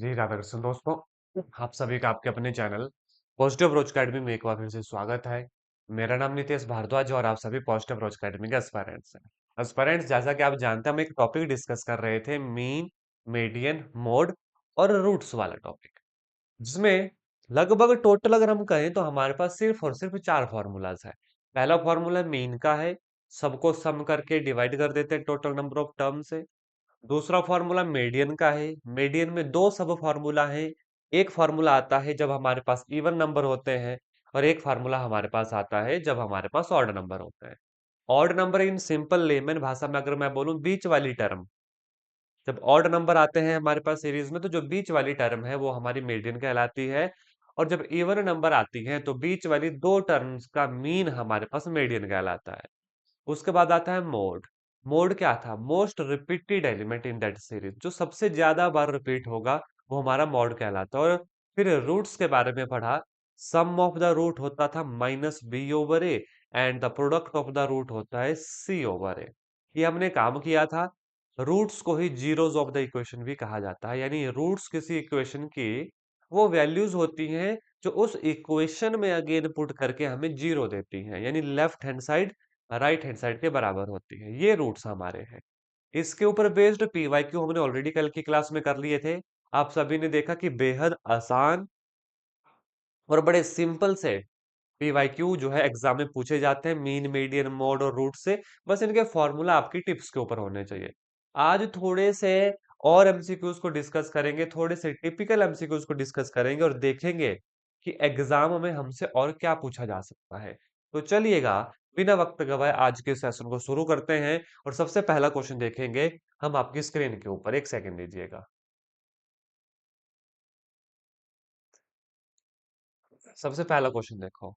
जी राधा कृष्ण दोस्तों, आप सभी का आपके अपने चैनल पॉजिटिव अप्रोच अकेडमी में एक बार फिर से स्वागत है। मेरा नाम नितेश भारद्वाज और आप सभी पॉजिटिव अप्रोच अकेडमी के एस्पायरेंट्स हैं। एस्पायरेंट्स, जैसा कि आप जानते हैं, हम एक टॉपिक डिस्कस कर रहे थे, मीन, मीडियन, मोड और रूट्स वाला टॉपिक, जिसमें लगभग टोटल अगर हम कहें तो हमारे पास सिर्फ और सिर्फ चार फॉर्मूलाज है। पहला फॉर्मूला मीन का है, सबको सम करके डिवाइड कर देते हैं टोटल नंबर ऑफ टर्म से। दूसरा फॉर्मूला मीडियन का है। मीडियन में दो सब फॉर्मूला है। एक फॉर्मूला आता है जब हमारे पास इवन नंबर होते हैं, और एक फॉर्मूला हमारे पास आता है जब हमारे पास ऑड नंबर होते हैं। Odd number in simple lemon भाषा में अगर मैं बोलूं, बीच वाली टर्म। जब ऑड नंबर आते हैं हमारे पास सीरीज में, तो जो बीच वाली टर्म है वो हमारी मीडियन कहलाती है। और जब इवन नंबर आती है तो बीच वाली दो टर्म्स का मीन हमारे पास मीडियन कहलाता है। उसके बाद आता है मोड। मोड क्या था? Most repeated element in that series, जो सबसे ज्यादा बार रिपीट होगा वो हमारा मोड कहलाता है। और फिर रूट्स के बारे में पढ़ा। सम ऑफ द रूट होता था -b/a, and the product of the root होता है c/a। ये हमने काम किया था। रूट्स को ही जीरोस ऑफ द इक्वेशन भी कहा जाता है, यानी रूट्स किसी इक्वेशन की वो वैल्यूज होती हैं जो उस इक्वेशन में अगेन पुट करके हमें जीरो देती हैं, यानी left hand side right hand side के बराबर होती है। ये रूट्स हमारे हैं। इसके ऊपर बेस्ड पीवाईक्यू हमने ऑलरेडी कल की क्लास में कर लिए थे। आप सभी ने देखा कि बेहद आसान और बड़े सिंपल से पीवाईक्यू जो है एग्जाम में पूछे जाते हैं, मीन, मीडियन, मोड और रूट से। बस इनके फॉर्मूला आपकी टिप्स के ऊपर होने चाहिए। आज थोड़े से और एमसीक्यूज को डिस्कस करेंगे, थोड़े से टिपिकल एमसीक्यूज को डिस्कस करेंगे और देखेंगे कि एग्जाम में हमसे और क्या पूछा जा सकता है। तो चलिएगा, बिना वक्त गवाए आज के सेशन को शुरू करते हैं। और सबसे पहला क्वेश्चन देखेंगे हम आपकी स्क्रीन के ऊपर। एक सेकंड दीजिएगा। सबसे पहला क्वेश्चन देखो,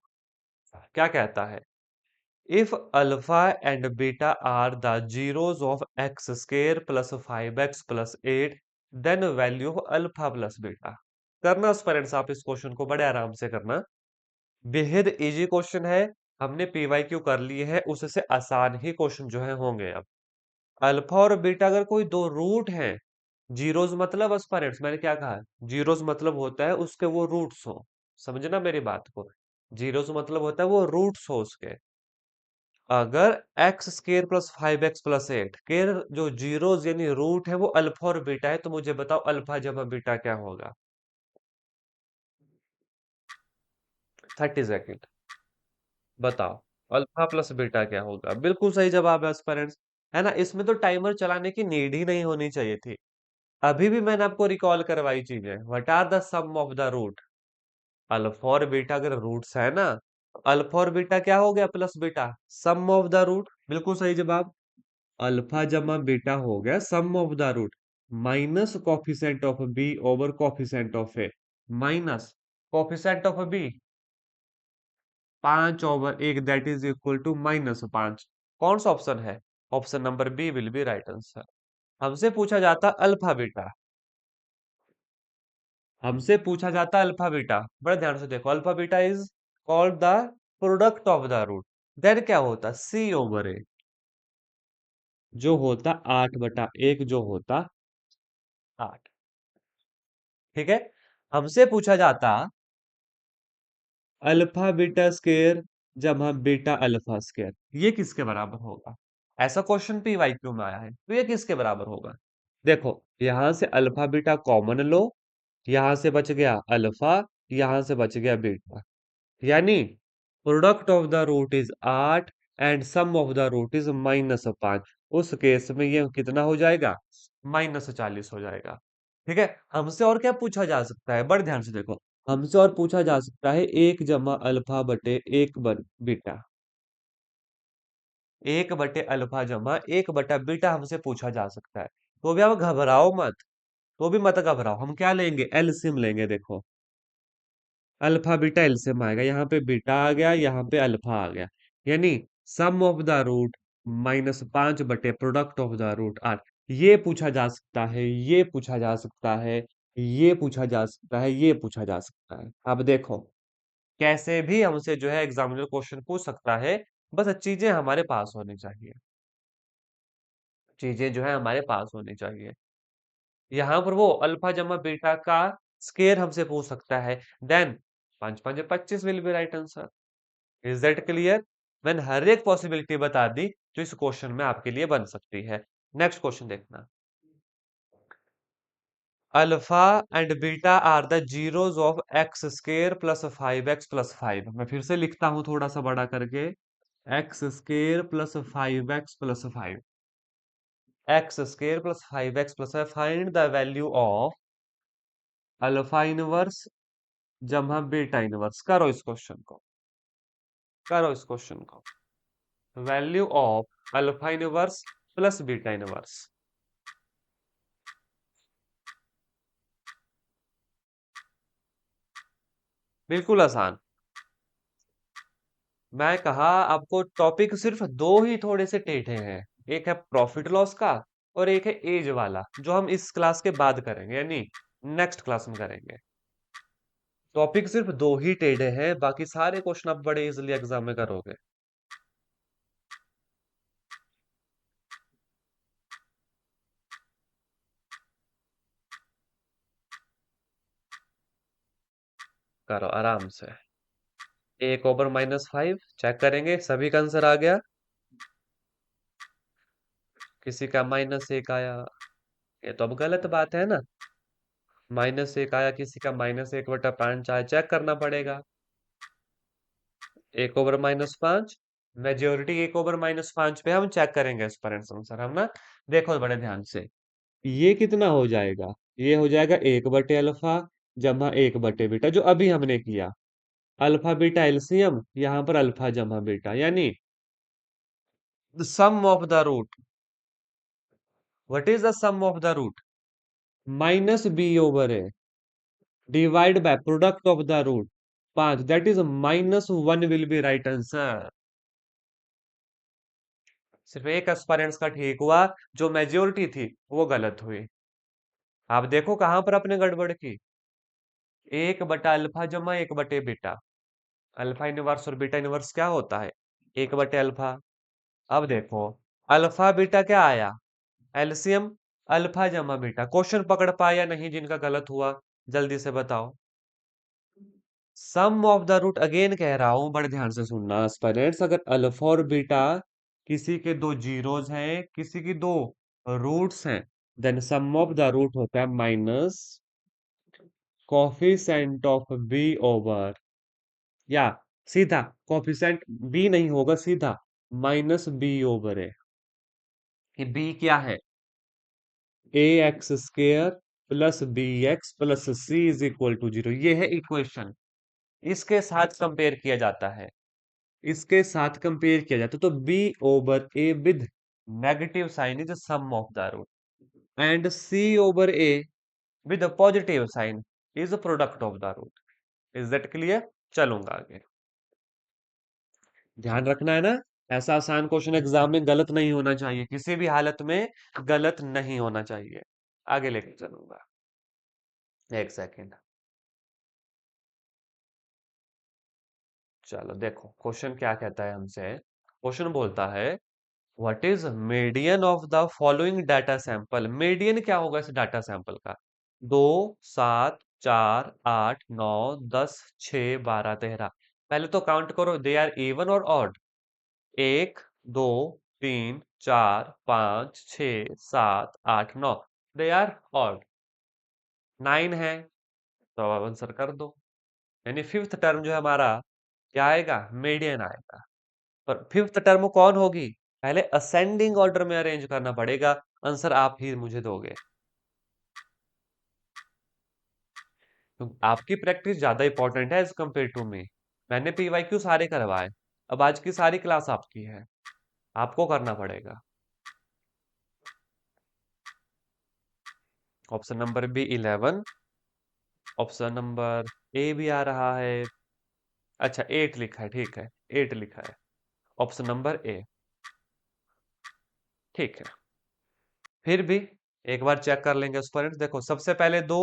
क्या कहता है? If alpha and beta are the zeros of x square plus 5x plus 8, then value of alpha plus beta। करना स्टूडेंट्स, आप इस क्वेश्चन को बड़े आराम से करना। बेहद इजी क्वेश्चन है। हमने पीवाईक्यू कर लिए है, उससे आसान ही क्वेश्चन जो है होंगे अब। अल्फा और बीटा अगर कोई दो रूट हैं, जीरोस मतलब स्टूडेंट्स, मैंने क्या कहा? जीरोस मतलब होता है उसके वो रूट्स हो। समझना मेरी बात को। जीरोस मतलब होता है वो रूट्स हो उसके। अगर एक्स स्केयर प्लस 5x+8 के जो जीरोस यानी रूट है वो अल्फा और बीटा है, तो मुझे बताओ अल्फा जमा बीटा क्या होगा? 30 सेकेंड, बताओ। अल्फा प्लस बीटा क्या होगा? बिल्कुल सही जवाब है एस्पिरेंट्स। है ना? इसमें तो टाइमर चलाने की नीड ही नहीं होनी चाहिए थी। अभी भी मैंने आपको रिकॉल करवाई चीजें। What are the sum of the root? Alpha और बीटा अगर रूट्स है ना, अल्फा और बीटा क्या हो गया? Plus beta, sum of the root. बिल्कुल सही जवाब। अल्फा जमा बीटा हो गया sum of the root, minus coefficient of B over coefficient of A, minus coefficient of B 5/1, that is equal to -5। कौन सा ऑप्शन है? Option number B will be right answer. हमसे पूछा जाता अल्फा बीटा, हमसे पूछा जाता अल्फा बीटा। बड़े ध्यान से देखो, alpha beta is called the product of the root. Then क्या होता? c/a, जो होता 8/1, जो होता 8। ठीक है। हमसे पूछा जाता अल्फा बीटा स्क्वायर जमा बीटा अल्फा स्क्वायर, ये किसके बराबर होगा? ऐसा क्वेश्चन पीवाईक्यू में आया है, तो ये किसके बराबर होगा? देखो, यहां से अल्फा बीटा कॉमन लो, यहां से बच गया अल्फा, यहां से बच गया बीटा, यानी product of the root is 8 and sum of the root is -5। उस केस में ये कितना हो जाएगा? -40 हो जाएगा। ठीक है। हमसे और क्या पूछा जा सकता है? बड़े ध्यान से देखो, हमसे और पूछा जा सकता है 1 जमा अल्फा बटे 1 बीटा, 1/अल्फा जमा 1/बीटा हमसे पूछा जा सकता है। तो भी आप घबराओ मत, तो भी मत घबराओ। हम क्या लेंगे? एलसीएम लेंगे। देखो, अल्फा बीटा एलसीएम आएगा, यहाँ पे बीटा आ गया, यहाँ पे अल्फा आ गया, यानी सम ऑफ द रूट -5 बटे प्रोडक्ट ऑफ द रूट 8। ये पूछा जा सकता है, ये पूछा जा सकता है, ये पूछा जा सकता है, ये पूछा जा सकता है। अब देखो, कैसे भी हमसे जो है एग्जामिनर क्वेश्चन पूछ सकता है। बस चीजें हमारे पास होनी चाहिए, चीजें जो है हमारे पास होनी चाहिए। यहाँ पर वो अल्फा जमा बीटा का स्केयर हमसे पूछ सकता है, then 5 5 25 will be right answer. Is that clear? मैंने हर एक पॉसिबिलिटी बता दी जो इस क्वेश्चन में आपके लिए बन सकती है। नेक्स्ट क्वेश्चन देखना। Alpha and beta are the zeros of x square plus 5x+5। मैं फिर से लिखता हूं थोड़ा सा बड़ा करके, x square plus 5x+5, x square plus 5x+5, find the value of alpha inverse जमा बीटा इनवर्स। करो इस क्वेश्चन को, करो इस क्वेश्चन को। Value of alpha inverse plus beta inverse. बिल्कुल आसान। मैं कहा आपको टॉपिक सिर्फ दो ही थोड़े से टेढ़े हैं, एक है प्रॉफिट लॉस का और एक है एज वाला, जो हम इस क्लास के बाद करेंगे, यानी नेक्स्ट क्लास में करेंगे। टॉपिक सिर्फ दो ही टेढ़े हैं, बाकी सारे क्वेश्चन आप बड़े इजीली एग्जाम में करोगे। करो आराम से। 1/-5 चेक करेंगे, सभी का आंसर आ गया? किसी का -1 आया, ये तो अब गलत बात है ना। -1 आया, किसी का -1/5 आया, चेक करना पड़ेगा। 1/-5, मेजोरिटी 1/-5 पे हम चेक करेंगे स्परेंट्स आंसर, हम ना। देखो बड़े ध्यान से, ये कितना हो जाएगा? ये हो जाएगा 1/अल्फा जमा 1/बीटा, जो अभी हमने किया। अल्फा बीटा एलसीएम, यहाँ पर अल्फा जमा बीटा, यानी sum of the root. What is the sum of the root? -b/a divide by product of the root 5, that is -1 will be right answer. सिर्फ एक एस्पायरेंट्स का ठीक हुआ, जो मेजोरिटी थी वो गलत हुई। आप देखो कहां पर अपने गड़बड़ की। 1/अल्फा जमा 1/बीटा। अल्फा इनवर्स और बीटा इनवर्स क्या होता है? 1/अल्फा। अब देखो, अल्फा बीटा क्या आया? एलसीएम। अल्फा जमा बीटा, क्वेश्चन पकड़ पाया नहीं जिनका गलत हुआ? जल्दी से बताओ। सम ऑफ द रूट, अगेन कह रहा हूं, बड़े ध्यान से सुनना एस्पायरेंट्स, अगर अल्फा और बीटा किसी के दो जीरोज हैं, किसी की दो रूट्स हैं, then sum of the root होता है minus coefficient of B over, या सीधा कोफिशिएंट बी नहीं होगा, सीधा -b/a। कि बी क्या है? ax² प्लस bx+c = 0, ये है इक्वेशन। इसके साथ कंपेयर किया जाता है, इसके साथ कंपेयर किया जाता है, तो b/a with negative sign is sum of the root, and c/a with positive sign is product of the root. Is that clear? चलूंगा आगे। ध्यान रखना है ना, ऐसा आसान क्वेश्चन एग्जाम में गलत नहीं होना चाहिए, किसी भी हालत में गलत नहीं होना चाहिए। आगे लेके चलूंगा, एक सेकेंड। चलो देखो क्वेश्चन क्या कहता है हमसे। क्वेश्चन बोलता है, what is median of the following data sample. Median क्या होगा इस डाटा सैंपल का? 2, 7, 4, 8, 9, 10, 6, 12, 13। पहले तो काउंट करो, दे आर इवन और ऑड? 1, 2, 3, 4, 5, 6, 7, 8, 9, they are odd. 9 है, तो अब आंसर कर दो। यानी फिफ्थ टर्म जो है हमारा क्या आएगा? मीडियन आएगा। पर फिफ्थ टर्म कौन होगी? पहले असेंडिंग ऑर्डर में अरेंज करना पड़ेगा, आंसर आप ही मुझे दोगे। तो आपकी प्रैक्टिस ज्यादा इंपॉर्टेंट है एज कम्पेयर टू मी। मैंने पीवाईक्यू सारे करवाए, अब आज की सारी क्लास आपकी है, आपको करना पड़ेगा। Option number B 11, option number A भी आ रहा है। अच्छा 8 लिखा है, ठीक है, 8 लिखा है, ऑप्शन नंबर ए। ठीक है, फिर भी एक बार चेक कर लेंगे स्टूडेंट। देखो सबसे पहले 2,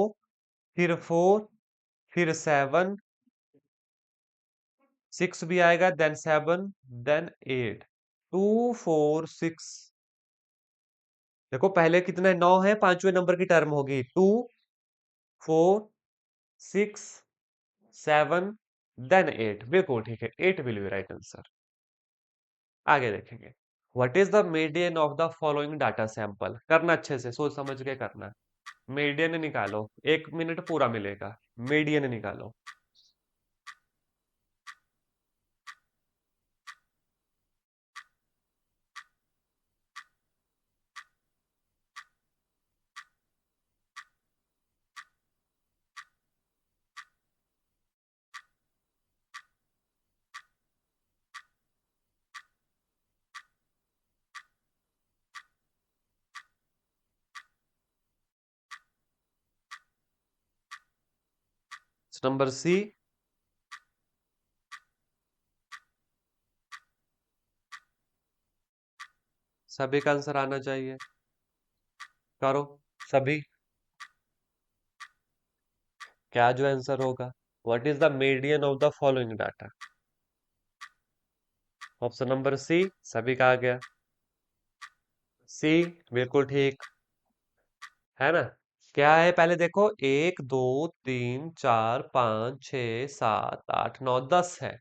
फिर 4, फिर 7, 6 भी आएगा, देन 7, देन 8। 2, 4, 6, देखो पहले कितना 9 है, पांचवें नंबर की टर्म होगी 2, 4, 6, 7, देन 8। बिल्कुल ठीक है, 8 विल बी राइट आंसर। आगे देखेंगे। What is the median of the following data sample? करना अच्छे से, सोच समझ के करना। मीडियन निकालो, 1 मिनट पूरा मिलेगा। मीडियन निकालो। Number C. सभी का आंसर आना चाहिए। करो सभी। क्या जो आंसर होगा? What is the median of the following data? Option number C, सभी का आ गया। सी, बिल्कुल ठीक है ना। क्या है पहले देखो, 1, 2, 3, 4, 5, 6, 7, 8, 9, 10 है।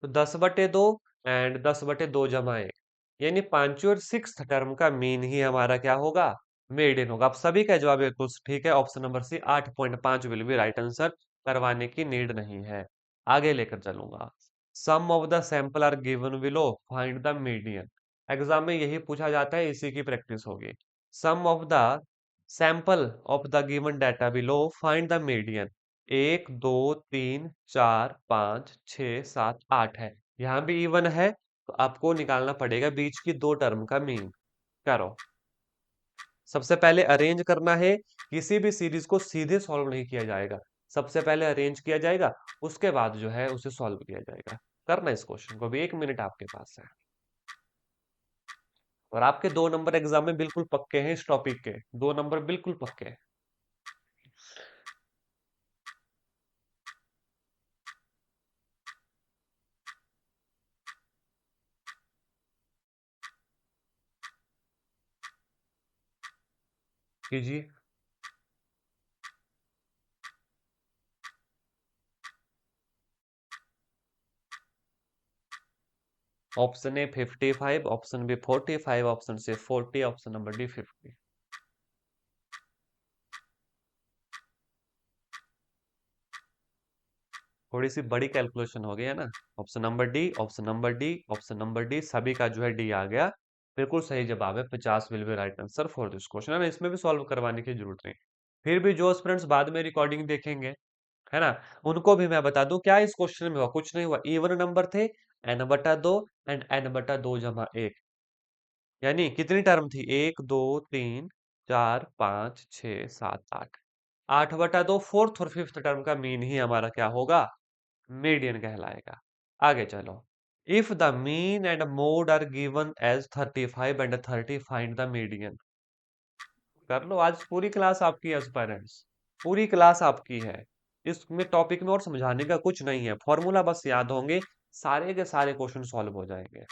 तो 10/2 एंड 10/2 जमा 1, यानी पांचवी और सिक्स टर्म का मीन ही हमारा क्या होगा? मेड इन होगा। अब सभी का जवाब बिल्कुल ठीक है, option number C 8.5 will be right answer. करवाने की नीड नहीं है। आगे लेकर चलूंगा। Sum of the sample are given below, find the median. Exam में यही पूछा जाता है, इसी की प्रैक्टिस होगी। Sum of the sample of the given data below, find the median. 1, 2, 3, 4, 5, 6, 7, 8 है। यहाँ भी इवन है, तो आपको निकालना पड़ेगा बीच की दो टर्म का मीन। करो। सबसे पहले अरेंज करना है। किसी भी सीरीज को सीधे सॉल्व नहीं किया जाएगा, सबसे पहले अरेंज किया जाएगा, उसके बाद जो है उसे सॉल्व किया जाएगा। करना इस क्वेश्चन को भी, 1 मिनट आपके पास है। और आपके 2 नंबर एग्जाम में बिल्कुल पक्के हैं, इस टॉपिक के 2 नंबर बिल्कुल पक्के हैं। कीजिए। Option A 55, option B 45, option C 40, option number D 50। थोड़ी सी बड़ी कैलकुलेशन हो गई है ना। Option number D, option number D, option number D, सभी का जो है डी आ गया। बिल्कुल सही जवाब है, 50 will be right answer for this question, है ना। इसमें भी सॉल्व करवाने की जरूरत नहीं। फिर भी जो स्टूडेंट्स बाद में रिकॉर्डिंग देखेंगे, है ना, उनको भी मैं बता दूं क्या इस क्वेश्चन में हुआ। कुछ नहीं हुआ, इवन नंबर थे, n/2 एंड n/2 जमा 1। यानी कितनी टर्म थी? 1, 2, 3, 4, 5, 6, 7, 8। 8/2 फोर्थ और फिफ्थ टर्म का मीन ही हमारा क्या होगा? मीडियन कहलाएगा। आगे चलो। If the mean and mode are given as 35 and 30, find the median. कर लो, आज पूरी क्लास आपकी है पेरेंट्स, पूरी क्लास आपकी है। इसमें टॉपिक में और समझाने का कुछ नहीं है, फॉर्मूला बस याद होंगे, सारे के सारे क्वेश्चन सॉल्व हो जाएंगे।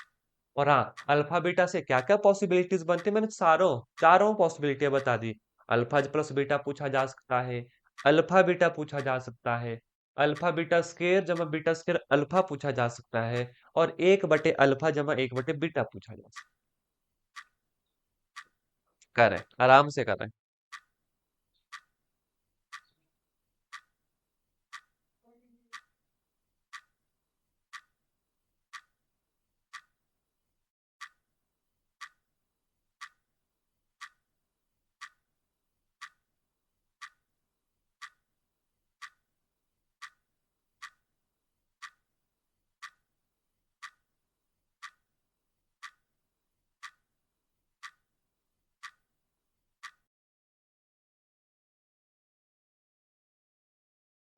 और हाँ, अल्फा बीटा से क्या क्या पॉसिबिलिटीज बनती है, मैंने सारों चारों पॉसिबिलिटी बता दी। अल्फा प्लस बीटा पूछा जा सकता है, अल्फा बीटा पूछा जा सकता है, अल्फा बीटा स्केयर जमा बीटा स्केयर अल्फा पूछा जा सकता है, और 1/अल्फा जमा 1/बीटा पूछा जा सकता है। करें, आराम से करें।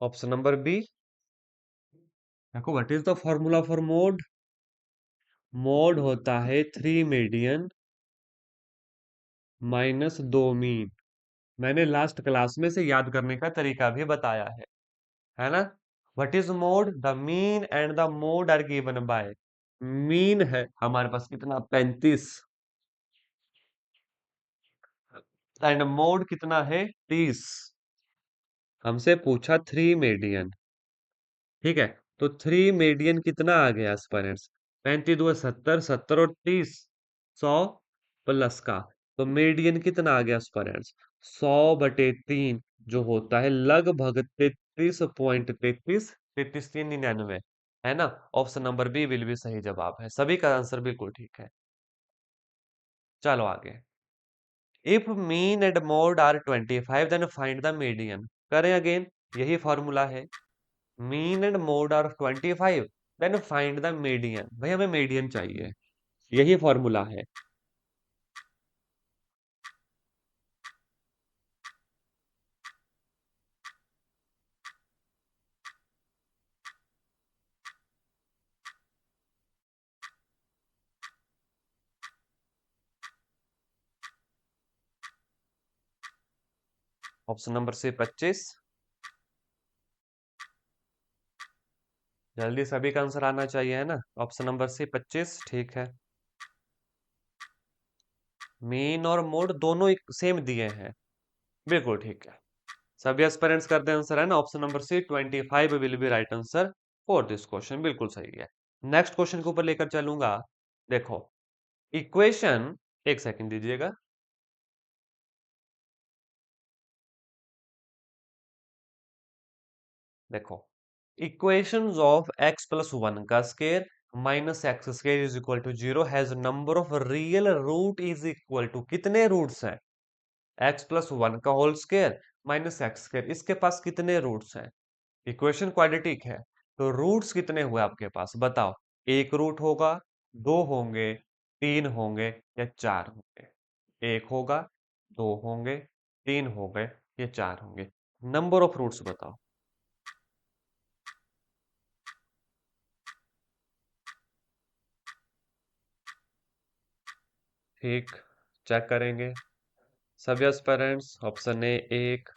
Option number B. देखो, what is the formula for mode? Mode होता है 3 मीडियन -2 मीन। मैंने लास्ट क्लास में से याद करने का तरीका भी बताया है ना। What is mode? The mean and the mode are given by. Mean है हमारे पास कितना? 35। एंड मोड कितना है 30। हमसे पूछा 3 मीडियन। ठीक है, तो 3 मीडियन कितना आ गया एस्पायरेंट्स? 35 2 70, 70 और 30, 100 प्लस का। तो मीडियन कितना आ गया एस्पायरेंट्स? 100/3, जो होता है लगभग 33.33, 33 3 99, है ना? Option number B will be सही जवाब है। सभी का आंसर बिल्कुल ठीक है। चलो आगे। If mean and mode are 25 then find the median. करें अगेन, यही फॉर्मूला है। Mean and mode are 25 then find the median. भाई हमें मीडियन चाहिए, यही फॉर्मूला है। Option number C 25। जल्दी सभी का आंसर आना चाहिए, है ना? ऑप्शन नंबर सी 25 ठीक है। मीन और मोड दोनों एक सेम दिए हैं, बिल्कुल ठीक है। सभी एस्पिरेंट्स करते हैं आंसर, है ना? Option number C 25 will be right answer for this question, बिल्कुल सही है। नेक्स्ट क्वेश्चन के ऊपर लेकर चलूंगा। देखो, इक्वेशन, एक सेकंड दीजिएगा। देखो, इक्वेशंस ऑफ x+1 का square minus x square is equal to 0 has number of real root is equal to, कितने रूट्स हैं? x+1 का whole square minus x square, इसके पास कितने रूट्स हैं? इक्वेशन क्वाड्रेटिक है, तो रूट्स कितने हुए आपके पास बताओ? एक रूट होगा, दो होंगे, तीन होंगे या चार होंगे? एक होगा, दो होंगे, तीन होंगे या चार होंगे? नंबर ऑफ रूट्स बताओ। ठीक, चेक करेंगे। सभी एस्पिरेंट्स ऑप्शन ए एक,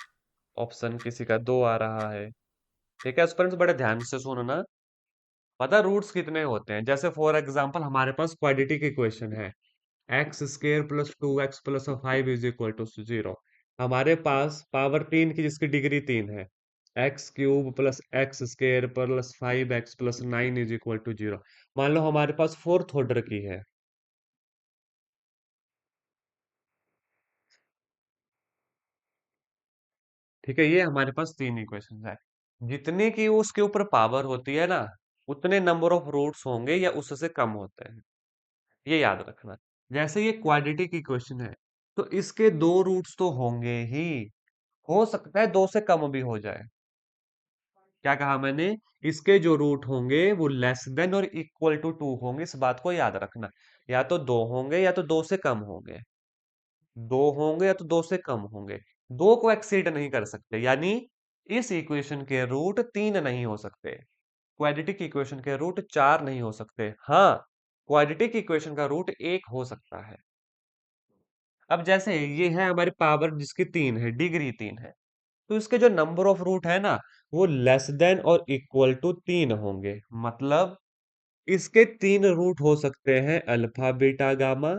ऑप्शन किसी का दो आ रहा है। ठीक है एस्पिरेंट्स, बड़े ध्यान से सुनना। पता रूट्स कितने होते हैं? जैसे फॉर एग्जांपल हमारे पास क्वाड्रेटिक इक्वेशन है, x square plus 2x plus 5 is equal to 0। हमारे पास पावर 3 की जिसकी डिग्री 3 है, x³ plus x square plus 5x plus 9 is equal to 0। मान लो हमारे पास फोर्थ ऑर्डर की है। ठीक है, ये हमारे पास तीन इक्वेशन है। जितने की उसके ऊपर पावर होती है ना, उतने नंबर ऑफ रूट्स होंगे या उससे कम होते हैं, ये याद रखना। जैसे ये क्वाड्रेटिक इक्वेशन है, तो इसके दो रूट्स तो होंगे ही, हो सकता है दो से कम भी हो जाए। क्या कहा मैंने? इसके जो रूट होंगे वो लेस देन और इक्वल टू 2 होंगे, इस बात को याद रखना। या तो दो होंगे या तो दो से कम होंगे, दो होंगे या तो दो से कम होंगे, दो को एक्सीड नहीं कर सकते। यानी इस इक्वेशन के रूट तीन नहीं हो सकते, क्वाड्रेटिक इक्वेशन के रूट चार नहीं हो सकते। हाँ, क्वाड्रेटिक इक्वेशन का रूट एक हो सकता है। अब जैसे ये है हमारी पावर जिसकी तीन है, डिग्री तीन है, तो इसके जो नंबर ऑफ रूट है ना, वो लेस देन और इक्वल टू तीन होंगे। मतलब इसके तीन रूट हो सकते हैं अल्फा बीटा गामा,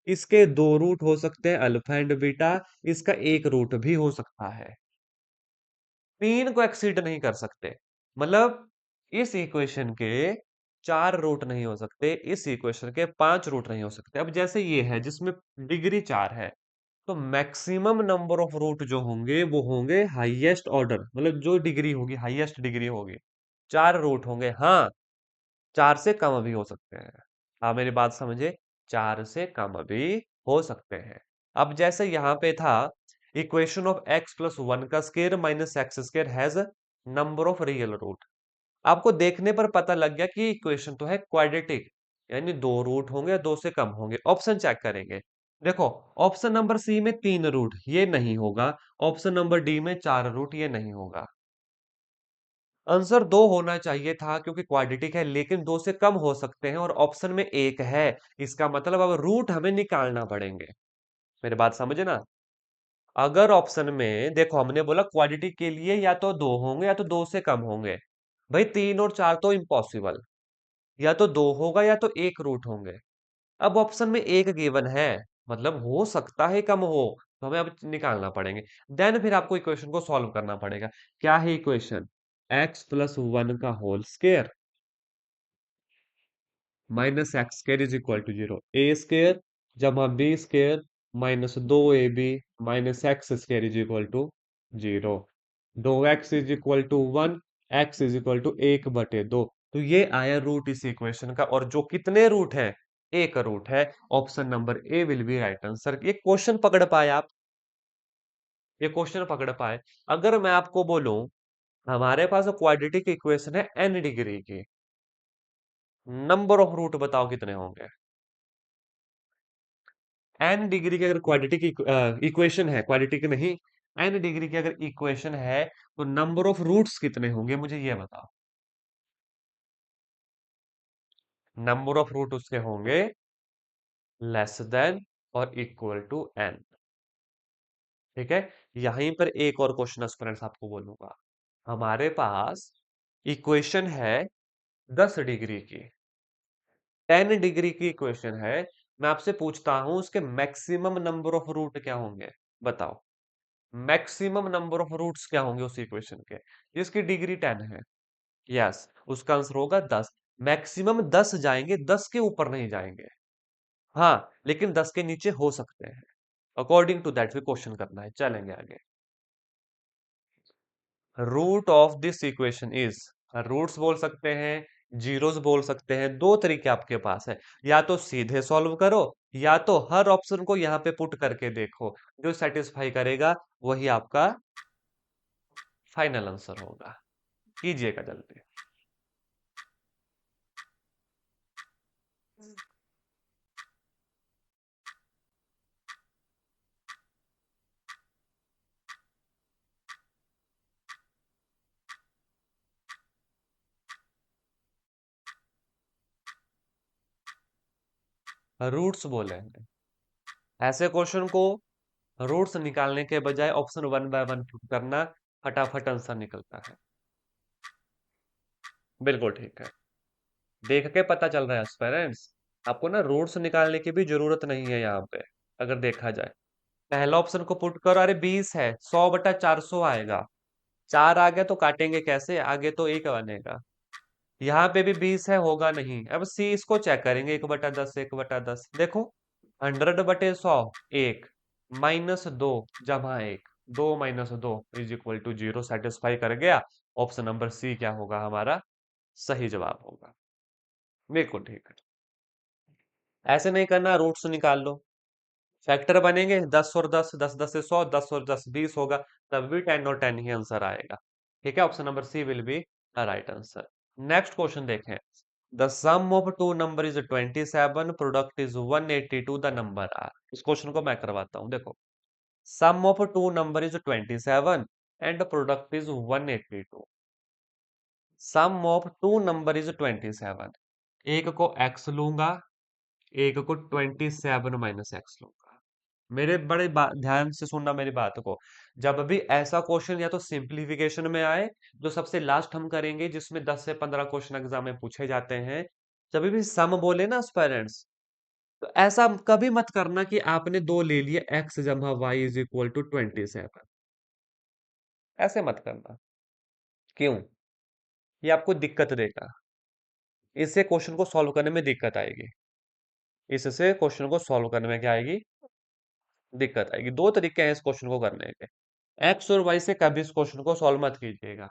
इसके दो रूट हो सकते हैं अल्फा एंड बीटा, इसका एक रूट भी हो सकता है। तीन को एक्सीड नहीं कर सकते। मतलब इस इक्वेशन के चार रूट नहीं हो सकते, इस इक्वेशन के पांच रूट नहीं हो सकते। अब जैसे ये है जिसमें डिग्री चार है, तो मैक्सिमम नंबर ऑफ रूट जो होंगे वो होंगे हाईएस्ट ऑर्डर, मतलब जो डिग्री होगी हाईएस्ट डिग्री होगी, चार रूट होंगे। हाँ, चार से कम भी हो सकते हैं। हाँ, मेरी बात समझे, चार से कम भी हो सकते हैं। अब जैसे यहाँ पे था, इक्वेशन ऑफ x+1 का square minus x square has number of real root. आपको देखने पर पता लग गया कि इक्वेशन तो है क्वाड्रेटिक, यानी दो रूट होंगे या दो से कम होंगे। ऑप्शन चेक करेंगे। देखो, ऑप्शन नंबर सी में तीन रूट, ये नहीं होगा। ऑप्शन नंबर डी में चार रूट, ये नहीं होगा। आंसर दो होना चाहिए था क्योंकि क्वाड्रेटिक है, लेकिन दो से कम हो सकते हैं और ऑप्शन में एक है। इसका मतलब अब रूट हमें निकालना पड़ेंगे। मेरी बात समझे ना? अगर ऑप्शन में देखो, हमने बोला क्वाड्रेटिक के लिए या तो दो होंगे या तो दो से कम होंगे। भाई तीन और चार तो इम्पॉसिबल, या तो दो होगा या तो एक रूट होंगे। अब ऑप्शन में एक गिवन है, मतलब हो सकता है कम हो, तो हमें अब निकालना पड़ेंगे। देन फिर आपको इक्वेशन को सॉल्व करना पड़ेगा। क्या है इक्वेशन? x+1 का whole square minus x square is equal to 0। A square जमा B square minus 2ab minus x square is equal to 0। 2x is equal to 1, x is equal to 1/2। तो ये आया root इस equation का, और जो कितने रूट है? एक रूट है। Option number a will be right answer. ये क्वेश्चन पकड़ पाए आप? ये क्वेश्चन पकड़ पाए? अगर मैं आपको बोलूं हमारे पास क्वाड्रेटिक इक्वेशन है n डिग्री की, नंबर ऑफ रूट बताओ कितने होंगे? एन डिग्री की अगर क्वाड्रेटिक इक्वेशन है, क्वाड्रेटिक नहीं, एन डिग्री की अगर इक्वेशन है, तो नंबर ऑफ रूट्स कितने होंगे मुझे ये बताओ। नंबर ऑफ रूट उसके होंगे लेस देन और इक्वल टू एन। ठीक है। यहीं पर एक और क्वेश्चन स्टूडेंट्स आपको बोलूंगा। हमारे पास इक्वेशन है 10 डिग्री की, 10 डिग्री की इक्वेशन है। मैं आपसे पूछता हूं उसके मैक्सिमम नंबर ऑफ रूट क्या होंगे? बताओ। मैक्सिमम नंबर ऑफ रूट्स क्या होंगे उस इक्वेशन के जिसकी डिग्री 10 है? यस, उसका आंसर होगा 10। मैक्सिमम 10 जाएंगे, 10 के ऊपर नहीं जाएंगे। हाँ, लेकिन 10 के नीचे हो सकते हैं। अकॉर्डिंग टू दैट भी क्वेश्चन करना है। चलेंगे आगे। Root of this equation is, roots बोल सकते हैं, जीरोस बोल सकते हैं। दो तरीके आपके पास है, या तो सीधे सॉल्व करो, या तो हर ऑप्शन को यहाँ पे पुट करके देखो। जो सेटिस्फाई करेगा वही आपका फाइनल आंसर होगा। कीजिएगा जल्दी। रूट्स बोले हैं, ऐसे क्वेश्चन को रूट्स निकालने के बजाय option one by one put करना, फटाफट आंसर निकलता है। बिल्कुल ठीक है। देख के पता चल रहा है पेरेंट्स, आपको ना रूट्स निकालने की भी जरूरत नहीं है यहाँ पे। अगर देखा जाए, पहला ऑप्शन को पुट करो, अरे 20 है, 100/400 आएगा। 4 आ गया तो काटेंगे कैसे? आगे तो एक बनेगा। यहाँ पे भी 20 है, होगा नहीं। अब सी इसको चेक करेंगे, 1/10, 1/10 देखो। 100/100, एक -2 जमा एक, 2 - 2 = 0 सेटिस्फाई कर गया। ऑप्शन नंबर सी क्या होगा हमारा सही जवाब होगा। बिल्कुल ठीक है। ऐसे नहीं करना, रूट्स निकाल लो। फैक्टर बनेंगे 10 और 10, 10 10 से 100, 10 और 10 20 होगा। तब भी 10 और 10 ही आंसर आएगा। ठीक है, option number C will be right answer. Next question देखें। The sum of two number is 27, product is 182, the number are. इस क्वेश्चन को मैं करवाता हूं, देखो। Sum of two number is 27 and product is 182। Sum of two number is 27। एक को x लूंगा, एक को 27 माइनस एक्स लूंगा। मेरे बड़े ध्यान से सुनना मेरी बात को। जब भी ऐसा क्वेश्चन या तो सिंप्लीफिकेशन में आए, जो सबसे लास्ट हम करेंगे, जिसमें 10 से 15 क्वेश्चन एग्जाम में पूछे जाते हैं, जब भी सम बोले ना पेरेंट्स, तो ऐसा कभी मत करना कि आपने दो ले लिए, x जमा वाई इज इक्वल टू 27। ऐसे मत करना। क्यों? ये आपको दिक्कत देगा। इससे क्वेश्चन को सॉल्व करने में दिक्कत आएगी। इससे क्वेश्चन को सॉल्व करने में क्या आएगी? दिक्कत आएगी। दो तरीके हैं इस क्वेश्चन को करने के। एक्स और वाई से कभी इस क्वेश्चन को सॉल्व मत कीजिएगा।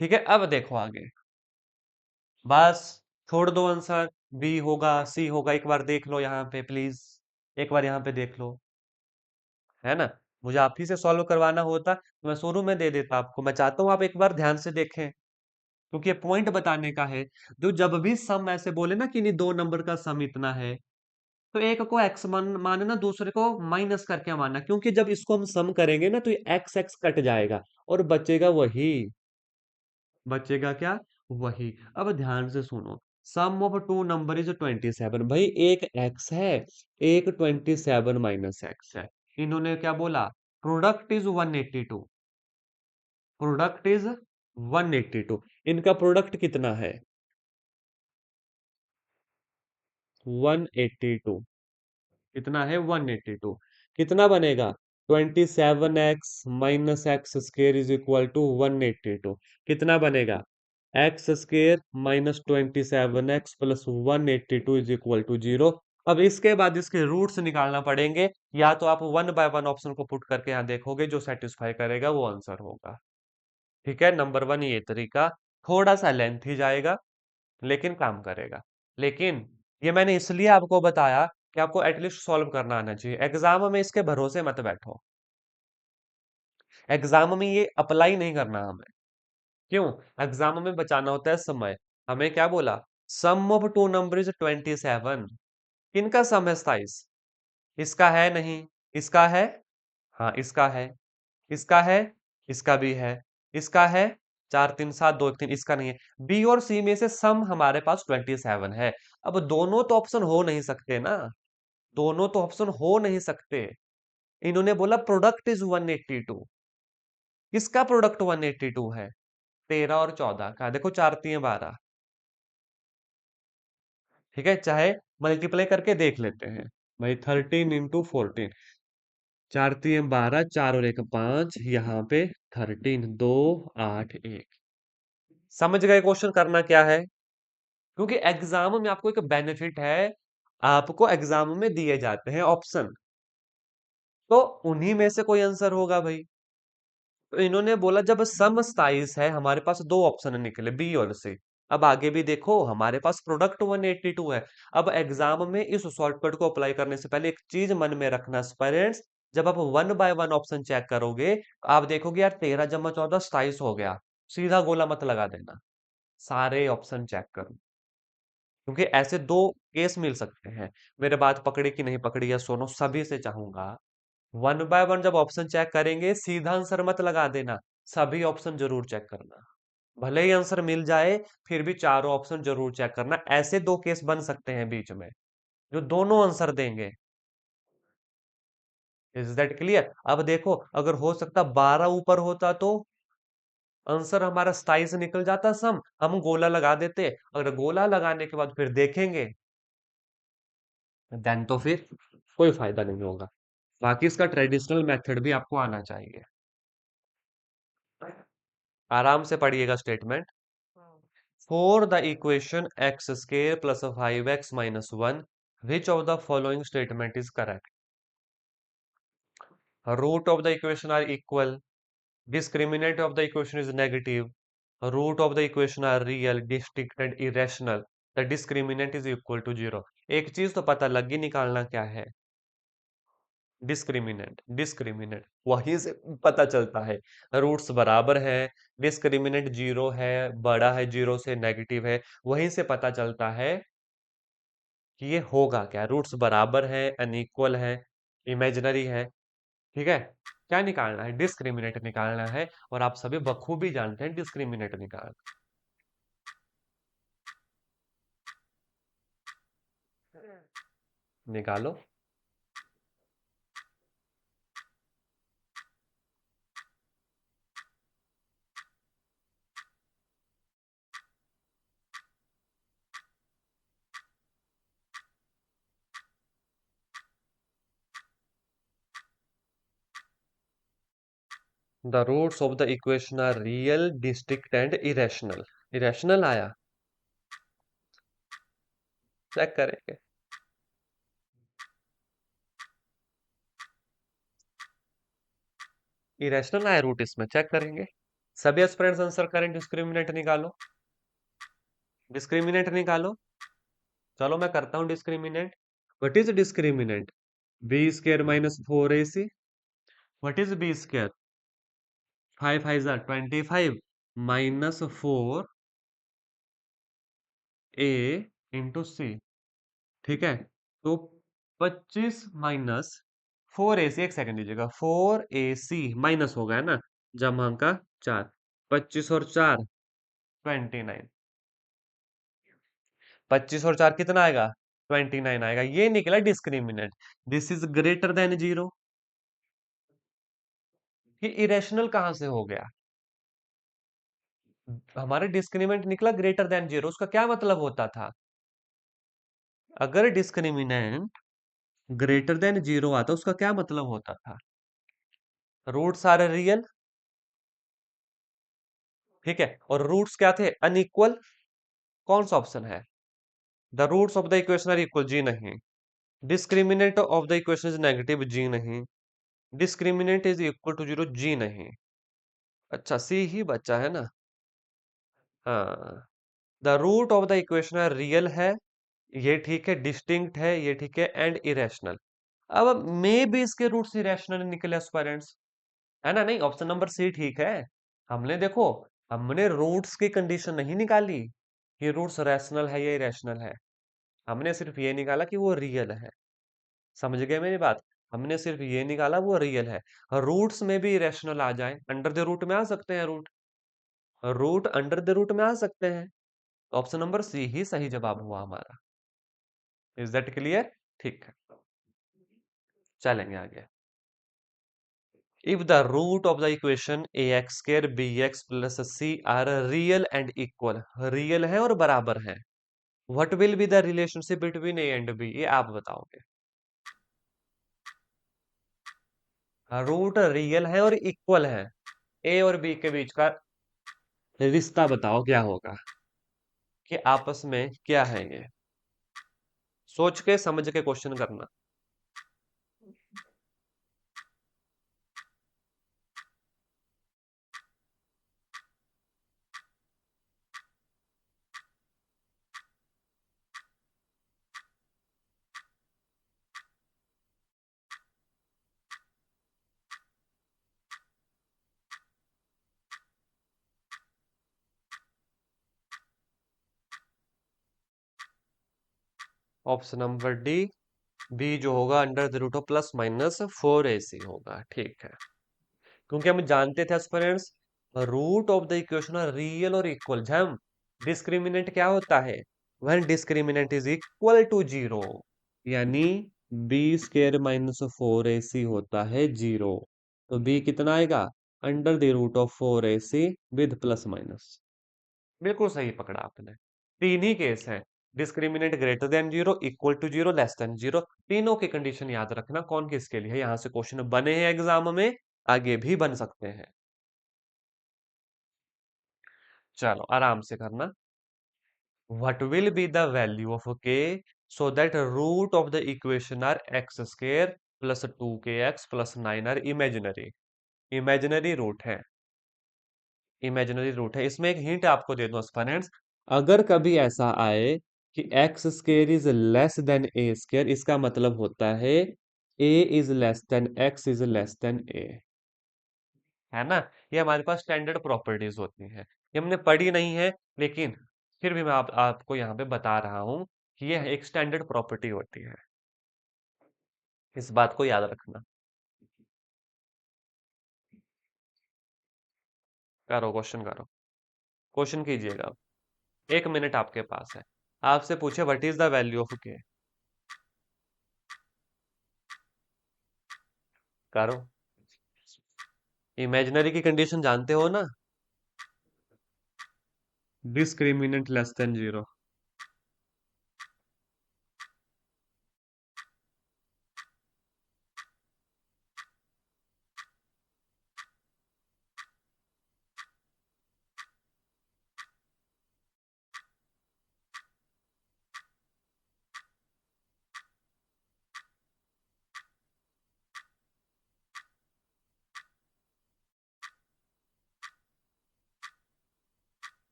ठीक है, अब देखो आगे। बस छोड़ दो आंसर, बी होगा सी होगा, एक बार देख लो यहाँ पे प्लीज। एक बार यहाँ पे देख लो, है ना? मुझे आप ही से सॉल्व करवाना होता तो मैं शुरू में दे देता आपको। मैं चाहता हूँ आप एक बार ध्यान से देखें, क्योंकि ये पॉइंट बताने का है। जो जब भी सम ऐसे बोले ना कि नहीं दो नंबर का सम इतना है, तो एक को एक्स मानना, दूसरे को माइनस करके मानना, क्योंकि जब इसको हम सम करेंगे ना तो ये एक्स एक्स कट जाएगा और बचेगा वही। बचेगा क्या? वही। अब ध्यान से सुनो। सम ऑफ टू नंबर इज 27। भाई एक एक्स है, एक 27 माइनस एक्स है। इन्होंने क्या बोला? Product is 182। Product is 182। इनका प्रोडक्ट कितना है? 182। कितना है? 182। कितना बनेगा? 27x - x² is equal to 182। कितना बनेगा? x² - 27x plus 182 is equal to 0। अब इसके बाद इसके रूट्स निकालना पड़ेंगे। या तो आप वन बाय वन ऑप्शन को पुट करके यहाँ देखोगे, जो सेटिस्फाई करेगा वो आंसर होगा। ठीक है, नंबर वन ये तरीका थोड़ा सा लेंथी जाएगा, लेकिन काम करेगा। लेकिन ये मैंने इसलिए आपको बताया कि आपको एटलीस्ट सॉल्व करना आना चाहिए। एग्जाम में इसके भरोसे मत बैठो। एग्जाम में ये अप्लाई नहीं करना हमें। क्यों? एग्जाम में बचाना होता है समय। हमें क्या बोला? Sum of two number is 27। किनका सम है? 27। इसका है नहीं, इसका है, हाँ इसका है, इसका है, इसका भी है, इसका है, 4 3 7 2 1 3, इसका नहीं है। बी और सी में से सम हमारे पास 27 है। अब दोनों तो ऑप्शन हो नहीं सकते ना, दोनों तो ऑप्शन हो नहीं सकते। इन्होंने बोला प्रोडक्ट इज 182। किसका प्रोडक्ट 182 है? 13 और 14 का। देखो 4 3 12। ठीक है, चाहे मल्टीप्लाई करके देख लेते हैं भाई। 13 × 14, 4 3 12, 4 और 1 5, यहाँ पे 13, 2 8 1। समझ गए क्वेश्चन करना क्या है? क्योंकि एग्जाम में आपको एक बेनिफिट है, आपको एग्जाम में दिए जाते हैं ऑप्शन, तो उन्हीं में से कोई आंसर होगा भाई। तो इन्होंने बोला जब सम 27 है, हमारे पास दो ऑप्शन निकले, बी और सी। अब आगे भी देखो, हमारे पास प्रोडक्ट 182 है। अब एग्जाम में इस शॉर्टकट को अप्लाई करने से पहले एक चीज मन में रखना पेरेंट्स, जब आप one by one option check करोगे, आप देखोगे यार 13 × 14 27 हो गया। सीधा गोला मत लगा देना, सारे ऑप्शन चेक करो। क्योंकि ऐसे दो केस मिल सकते हैं। मेरे बात पकड़ी कि नहीं पकड़ी, या सुनो, सभी से चाहूंगा वन बाय वन जब ऑप्शन चेक करेंगे, सीधा आंसर मत लगा देना, सभी ऑप्शन जरूर चेक करना। भले ही आंसर मिल जाए, फिर भी चारों ऑप्शन जरूर चेक करना। ऐसे दो केस बन सकते हैं बीच में, जो दोनों आंसर देंगे। Is that clear? अब देखो, अगर हो सकता 12 ऊपर होता तो आंसर हमारा 27 निकल जाता, सम हम गोला लगा देते। अगर गोला लगाने के बाद फिर देखेंगे, देन तो फिर कोई फायदा नहीं होगा। बाकी इसका ट्रेडिशनल मेथड भी आपको आना चाहिए। आराम से पढ़िएगा statement. For the equation x² + 5x - 1, which of the following statement is correct? Root of the equation are equal, discriminant of the equation is negative, root of the equation are real, distinct and irrational, the discriminant is equal to 0। एक चीज तो पता लगी, निकालना क्या है? Discriminant. Discriminant वहीं से पता चलता है, रूट्स बराबर है, डिस्क्रिमिनेंट 0 है, बड़ा है 0 से, नेगेटिव है, वहीं से पता चलता है कि ये होगा क्या। रूट्स बराबर है, अनइक्वल है, इमेजिनरी है। ठीक है, क्या निकालना है? डिस्क्रिमिनेट निकालना है। और आप सभी बखूबी जानते हैं डिस्क्रिमिनेट निकालना। निकालो। The roots of the equation are real, distinct and irrational. Irrational आया, चेक करेंगे। इरेशनल आया रूट, इसमें चेक करेंगे। सभी एस्पिरेंट्स आंसर करें, डिस्क्रिमिनेंट निकालो। डिस्क्रिमिनेंट निकालो। चलो मैं करता हूं discriminant. What is discriminant? b² - 4ac। What is b²? 5 5 25 -4a × c। ठीक है, तो 25 -4ac, एक सेकंड दीजिएगा, 4ac माइनस होगा है ना, जमा का 4, 25 और 4 29। 25 और 4 कितना आएगा? 29 आएगा। ये निकला discriminant. This is greater than 0। ये इरेशनल कहां से हो गया? हमारे डिस्क्रिमिनेंट निकला ग्रेटर देन 0, उसका क्या मतलब होता था? अगर डिस्क्रिमिनेंट ग्रेटर देन 0 आता, उसका क्या मतलब होता था? रूट्स आर रियल, ठीक है, और रूट्स क्या थे, अनइक्वल। कौन सा ऑप्शन है? The roots of the equation are equal, जी नहीं। Discriminant of the equation is negative, जी नहीं। Discriminant is equal to zero, जी नहीं। अच्छा, सी ही बच्चा है ना। हाँ, the root of the equation are real है, ये ठीक है, डिस्टिंक्ट है, ये ठीक है, एंड इरेशनल। अब मे भी इसके रूट्स इरेशनल निकले पेरेंट्स, है ना? नहीं, ऑप्शन नंबर सी ठीक है। हमने देखो, हमने रूट्स की कंडीशन नहीं निकाली कि रूट्स रैशनल है या इरेशनल है। हमने सिर्फ ये निकाला कि वो रियल है। समझ गए मेरी बात? हमने सिर्फ ये निकाला वो रियल है। रूट्स में भी इरेशनल आ जाए, अंडर द रूट में आ सकते हैं root. Root under the root में आ सकते हैं। ऑप्शन नंबर सी ही सही जवाब हुआ हमारा। Is that clear? ठीक है, चलेंगे आगे। If the root of the equation a x square b x plus c are real and equal, real है और बराबर है, what will be the relationship between a and b, ये आप बताओगे। रूट रियल है और इक्वल है, ए और बी के बीच का रिश्ता बताओ क्या होगा, कि आपस में क्या है ये। सोच के समझ के क्वेश्चन करना। ऑप्शन नंबर डी, बी जो होगा under the root of plus minus four A C होगा, ठीक है। क्योंकि हम जानते थे aspirants, root of the equation are real और इक्वल। जब डिस्क्रिमिनेंट क्या होता है, when discriminant is equal to zero, यानी B square minus four A C होता है जीरो। तो बी कितना आएगा, under the root of four A C with plus minus. बिल्कुल सही पकड़ा आपने। तीन ही केस हैं, discriminant greater than zero, equal to zero, less than zero. तीनों की कंडीशन याद रखना, कौन किसके लिए है। यहां से क्वेश्चन बने हैं एग्जाम में, आगे भी बन सकते हैं। चलो आराम से करना। What will be the value of K so that root of the equation are x square plus two K x plus nine are imaginary. Imaginary root है, इमेजिनरी रूट है। इसमें एक हिंट आपको दे दूं स्टूडेंट्स, अगर कभी ऐसा आए कि x square is less than A square, इसका मतलब होता है A is less than x is less than A, है ना? ये हमारे पास स्टैंडर्ड प्रॉपर्टीज होती हैं, ये हमने पढ़ी नहीं है, लेकिन फिर भी मैं आपको यहाँ पे बता रहा हूँ कि ये एक स्टैंडर्ड प्रॉपर्टी होती है। इस बात को याद रखना। करो क्वेश्चन, करो क्वेश्चन कीजिएगा। 1 मिनट आपके पास है। आपसे पूछे what is the value of K, करो। इमेजिनरी की कंडीशन जानते हो ना, discriminant less than zero.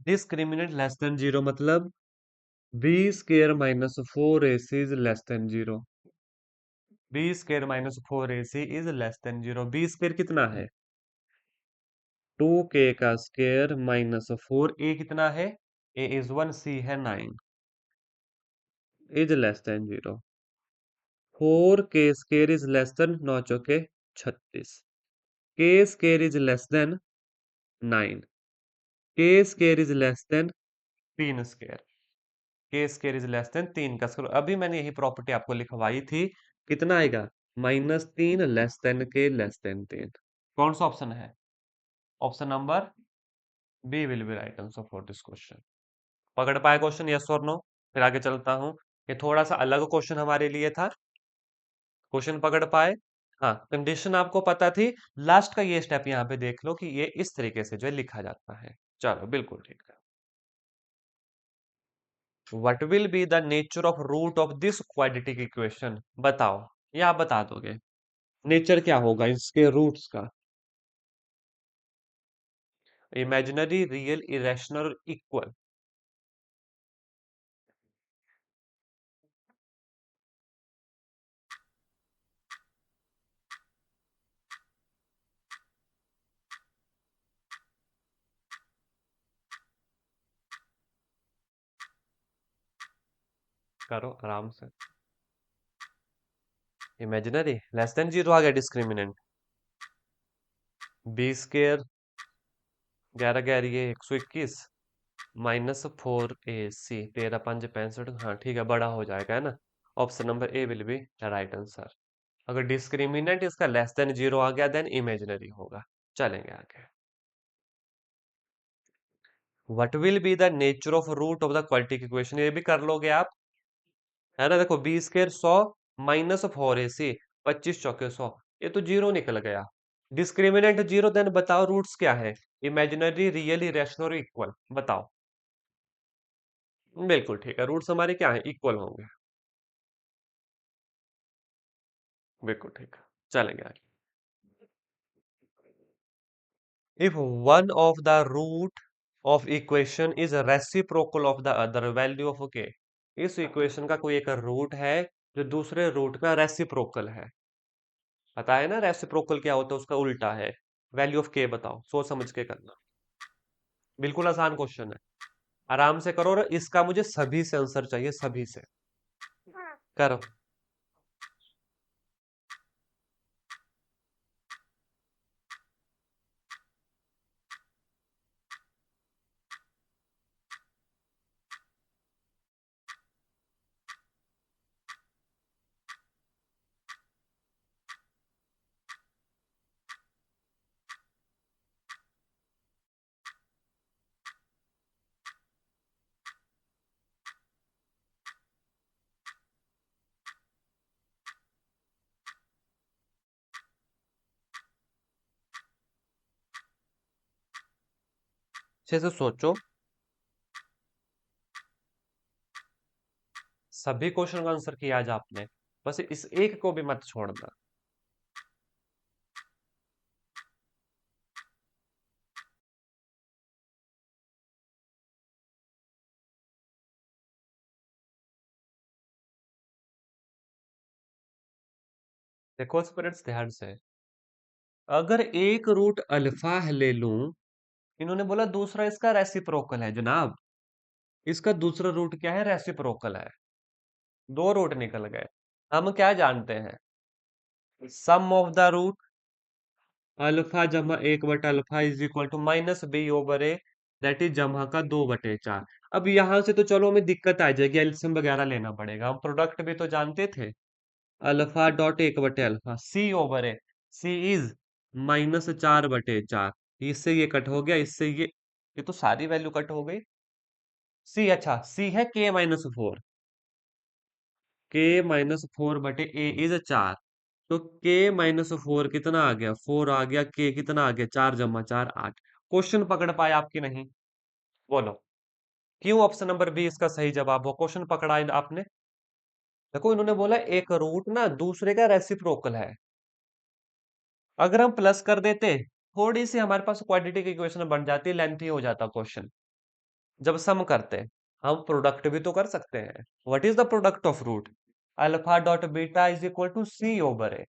Discriminant less than zero मतलब B square minus four A C is less than zero. B square minus four A C is less than zero. B square कितना है, to के का square minus four, ए कितना है, A is one, सी है nine, is less than zero. Four के square is less then, नौ चौके 36, के square is less then nine, के स्क्र इज लेस देन तीन स्क्र, के स्क्र इज लेस देन तीन का स्क्वायर। अभी मैंने यही प्रॉपर्टी आपको लिखवाई थी, कितना आएगा? -3 less than k less than 3। कौन सा ऑप्शन है? Option number B will be right answer for this question. पकड़ पाए क्वेश्चन, यस और नो? फिर आगे चलता हूँ। ये थोड़ा सा अलग क्वेश्चन हमारे लिए था। क्वेश्चन पकड़ पाए? हाँ, कंडीशन आपको पता थी। लास्ट का ये स्टेप यहाँ पे देख लो कि ये इस तरीके से जो है लिखा जाता है। चलो बिल्कुल ठीक है। What will be the nature of root of this quadratic equation? बताओ, ये आप बता दोगे। नेचर क्या होगा इसके रूट्स का? Imaginary, real, irrational, equal? करो आराम से। इमेजिनरी लेस देन जीरो आ गया डिस्क्रिमिनेंट। बी स्केयर 11 11 ये 121 -4ac 13 5 65। हाँ ठीक है, बड़ा हो जाएगा, है ना? Option number a will be right answer. अगर डिस्क्रिमिनेंट इसका लेस देन जीरो आ गया देन इमेजिनरी होगा। चलेंगे आगे। What will be the nature of root of the quadratic equation? ये भी कर लोगे आप, है ना? देखो बी स्केयर 100 -4ac 25 चौके 100, ये तो जीरो निकल गया। डिस्क्रिमिनेंट जीरो, देन बताओ रूट्स क्या है? Imaginary, real, irrational, equal? बताओ। बिल्कुल ठीक है, रूट्स हमारे क्या है? इक्वल होंगे। बिल्कुल ठीक है, चलेंगे आगे। If one of the root of equation is reciprocal of the other, value of k. इस इक्वेशन का कोई एक रूट है जो दूसरे रूट का रेसिप्रोकल है। पता है ना रेसिप्रोकल क्या होता है? उसका उल्टा है। वैल्यू ऑफ के बताओ, सोच समझ के करना। बिल्कुल आसान क्वेश्चन है, आराम से करो, और इसका मुझे सभी से आंसर चाहिए, सभी से। करो। अच्छे से सोचो, सभी क्वेश्चन का आंसर किया आज आपने, बस इस एक को भी मत छोड़ना। देखो स्टूडेंट्स ध्यान से, अगर एक रूट अल्फा ले लूं, इन्होंने बोला दूसरा इसका रेसिप्रोकल है जनाब। इसका दूसरा रूट क्या है? रेसिप्रोकल है। दो रूट निकल गए। हम क्या जानते हैं? Sum of the root alpha जमा 1/अल्फा is equal to -b/a, that is जमा का 2/4। अब यहां से तो चलो हमें दिक्कत आ जाएगी, एलसीएम वगैरह लेना पड़ेगा। हम प्रोडक्ट भी तो जानते थे। अल्फा डॉट 1/अल्फा c/a, c इज -4/4। इससे ये कट हो गया, इससे ये तो सारी वैल्यू कट हो गई। सी, अच्छा सी है k-4। k-4/a is 4। तो k-4 कितना आ गया? 4 आ गया। k कितना आ गया? 4 + 4 8। क्वेश्चन पकड़ पाए आपकी नहीं? बोलो, क्यों ऑप्शन नंबर बी इसका सही जवाब हो? क्वेश्चन पकड़ा आपने? देखो इन्होंने बोला एक रूट ना दूसरे का रेसिप्रोकल है। अगर हम प्लस कर देते, थोड़ी सी हमारे पास क्वाड्रेटिक इक्वेशन बन जाती, लेंथी हो जाता क्वेश्चन। जब सम करते, हम प्रोडक्ट भी तो कर सकते हैं। What is the product of root? Alpha dot beta is equal to c/a।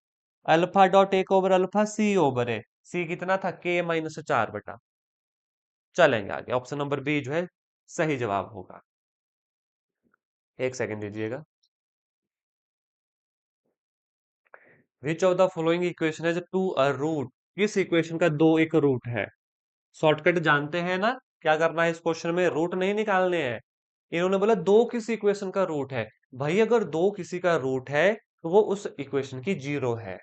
Alpha dot 1/अल्फा c/a। सी कितना था? k-4 बटा। चलेंगे आगे, ऑप्शन नंबर बी जो है सही जवाब होगा। एक सेकंड दीजिएगा। Which of the following equation है टू अ रूट? किस इक्वेशन का दो एक रूट है? शॉर्टकट जानते हैं ना? क्या करना है इस क्वेश्चन में? रूट नहीं निकालने हैं। इन्होंने बोला दो किसी इक्वेशन का रूट है। भाई अगर दो किसी का रूट है, तो वो उस इक्वेशन की जीरो है,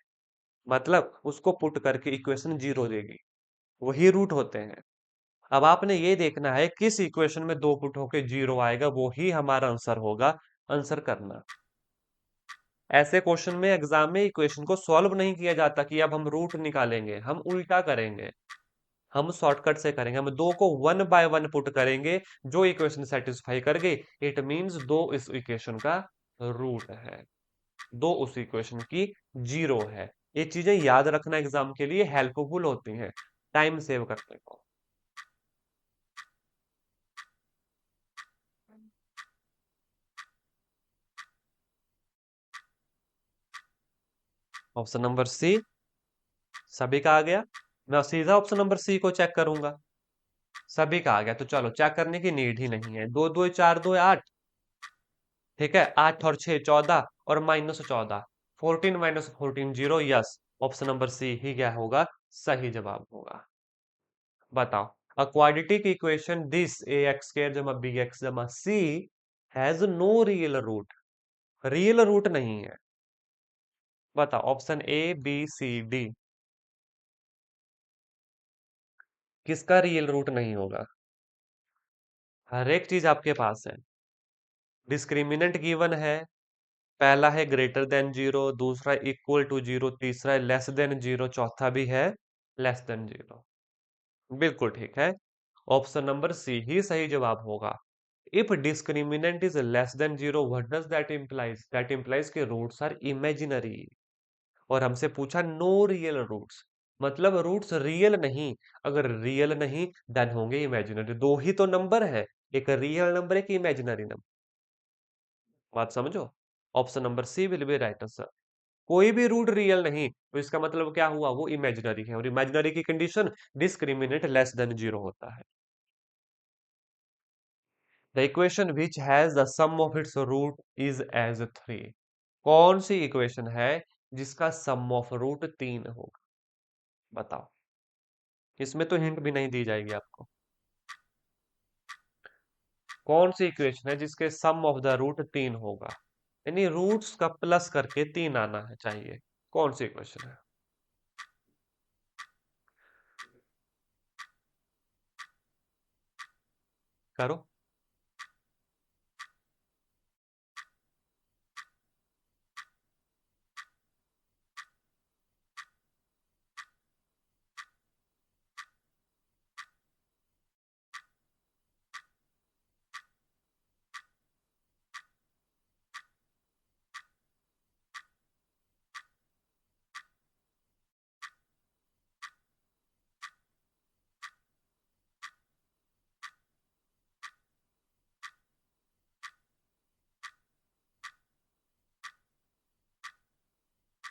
मतलब उसको पुट करके इक्वेशन जीरो देगी। वही रूट होते हैं। अब आपने ये देखना है किस इक्वेशन में दो पुट होके जीरो आएगा, वो ही हमारा आंसर होगा। आंसर करना। ऐसे क्वेश्चन में एग्जाम में इक्वेशन को सॉल्व नहीं किया जाता कि अब हम रूट निकालेंगे, हम उल्टा करेंगे। हम शॉर्टकट से करेंगे, हम दो को वन बाय वन पुट करेंगे। जो इक्वेशन सेटिस्फाई कर गई, इट मींस दो इस इक्वेशन का रूट है, दो उस इक्वेशन की जीरो है। ये चीजें याद रखना एग्जाम के लिए हेल्पफुल होती हैं, टाइम सेव करने को। ऑप्शन नंबर सी सभी का आ गया। मैं सीधा ऑप्शन नंबर सी को चेक करूंगा। सभी का आ गया, तो चलो चेक करने की नीड ही नहीं है। दो दो चार दो आठ, ठीक है, 8 और 6 14, और -14, 14 - 14 zero. Yes, option number C ही क्या होगा, सही जवाब होगा। बताओ। A quadratic equation this ax² - bx c has no real root. Real root नहीं है। बताओ, option A B C D, किसका रियल रूट नहीं होगा? हर एक चीज आपके पास है। डिस्क्रिमिनेंट गिवन है। पहला है ग्रेटर देन जीरो, दूसरा इक्वल टू जीरो, तीसरा है लेस देन जीरो, चौथा भी है लेस देन जीरो। बिल्कुल ठीक है। ऑप्शन नंबर सी ही सही जवाब होगा। If discriminant is less than zero, what does that implies? That implies के रूट्स आर इमेजिनरी। और हमसे पूछा नो रियल रूट्स, मतलब रूट्स रियल नहीं। अगर रियल नहीं, देन होंगे इमेजिनरी। दो ही तो नंबर है, एक रियल नंबर, एक इमेजिनरी नंबर। बात समझो। Option number C will be right answer. कोई भी रूट रियल नहीं, तो इसका मतलब क्या हुआ, वो इमेजिनरी है। और इमेजिनरी की condition discriminant less than zero होता है। The equation which has the sum of its root is as three. कौन सी इक्वेशन है जिसका सम ऑफ रूट तीन होगा? बताओ। इसमें तो हिंट भी नहीं दी जाएगी आपको। कौन सी इक्वेशन है जिसके सम ऑफ द रूट तीन होगा, यानी रूट्स का प्लस करके तीन आना है चाहिए। कौन सी इक्वेशन है? करो।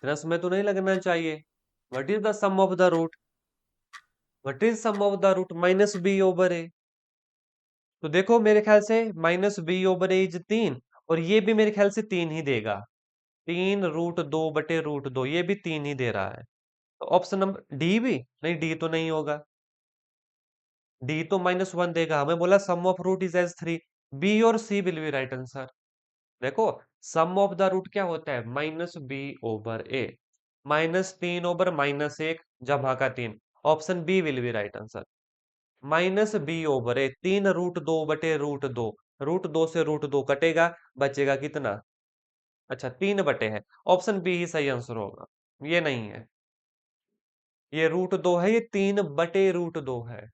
रस में तो नहीं लगना चाहिए। What is the sum of the root? What is sum of the root? Minus B over A. तो देखो, मेरे ख्याल से minus B over A is three, और ये भी मेरे ख्याल से तीन ही देगा। तीन रूट दो बटे रूट दो, ये भी तीन ही दे रहा है। तो ऑप्शन नंबर डी भी नहीं, डी तो नहीं होगा। डी तो -1 देगा, हमें बोला sum of root is as three. B और C will be right answer. देखो, सम ऑफ द रूट क्या होता है, -b/a। -3/-1 जब भागा तीन। Option b will be right answer. -b/a, तीन रूट दो बटे रूट दो। रूट दो से रूट दो कटेगा, बचेगा कितना? अच्छा, 3/, है। ऑप्शन बी ही सही आंसर होगा। ये नहीं है, ये रूट दो है, ये 3/√2 है।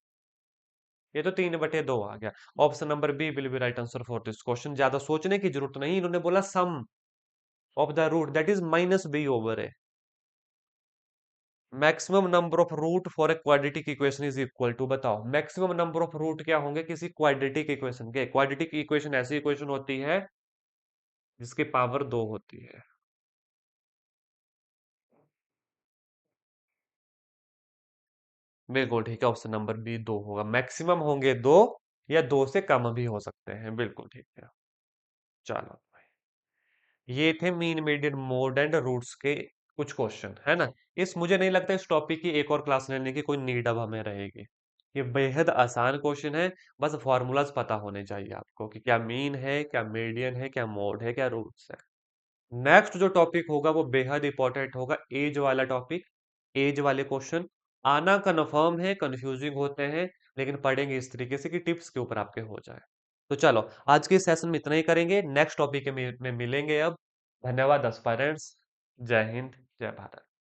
ये तो 3/2 आ गया। Option number B will be right answer for this question. ज्यादा सोचने की जरूरत नहीं, इन्होंने बोला sum of the root that is -b/a। Maximum number of root for a quadratic equation is equal to. बताओ, मैक्सिमम नंबर ऑफ रूट क्या होंगे किसी क्वाड्रेटिक इक्वेशन के? क्वाड्रेटिक इक्वेशन ऐसी इक्वेशन होती है जिसकी पावर दो होती है। बिल्कुल ठीक है, ऑप्शन नंबर बी दो होगा। मैक्सिमम होंगे दो, या दो से कम भी हो सकते हैं। बिल्कुल ठीक है। चलो, ये थे mean median mode and roots के कुछ क्वेश्चन, है ना। इस मुझे नहीं लगता इस टॉपिक की एक और क्लास लेने की कोई नीड अब हमें रहेगी। ये बेहद आसान क्वेश्चन है। बस फॉर्मूलाज पता होने चाहिए आपको कि क्या मीन है, क्या मीडियन है, क्या मोड है, क्या रूट्स है। नेक्स्ट जो टॉपिक होगा वो बेहद इंपॉर्टेंट होगा, एज वाला टॉपिक। एज वाले क्वेश्चन आना कन्फर्म है, कंफ्यूजिंग होते हैं, लेकिन पढ़ेंगे इस तरीके से कि टिप्स के ऊपर आपके हो जाए। तो चलो, आज के सेशन में इतना ही करेंगे, नेक्स्ट टॉपिक में मिलेंगे अब। धन्यवाद एस्पायरेंट्स। जय हिंद, जय भारत।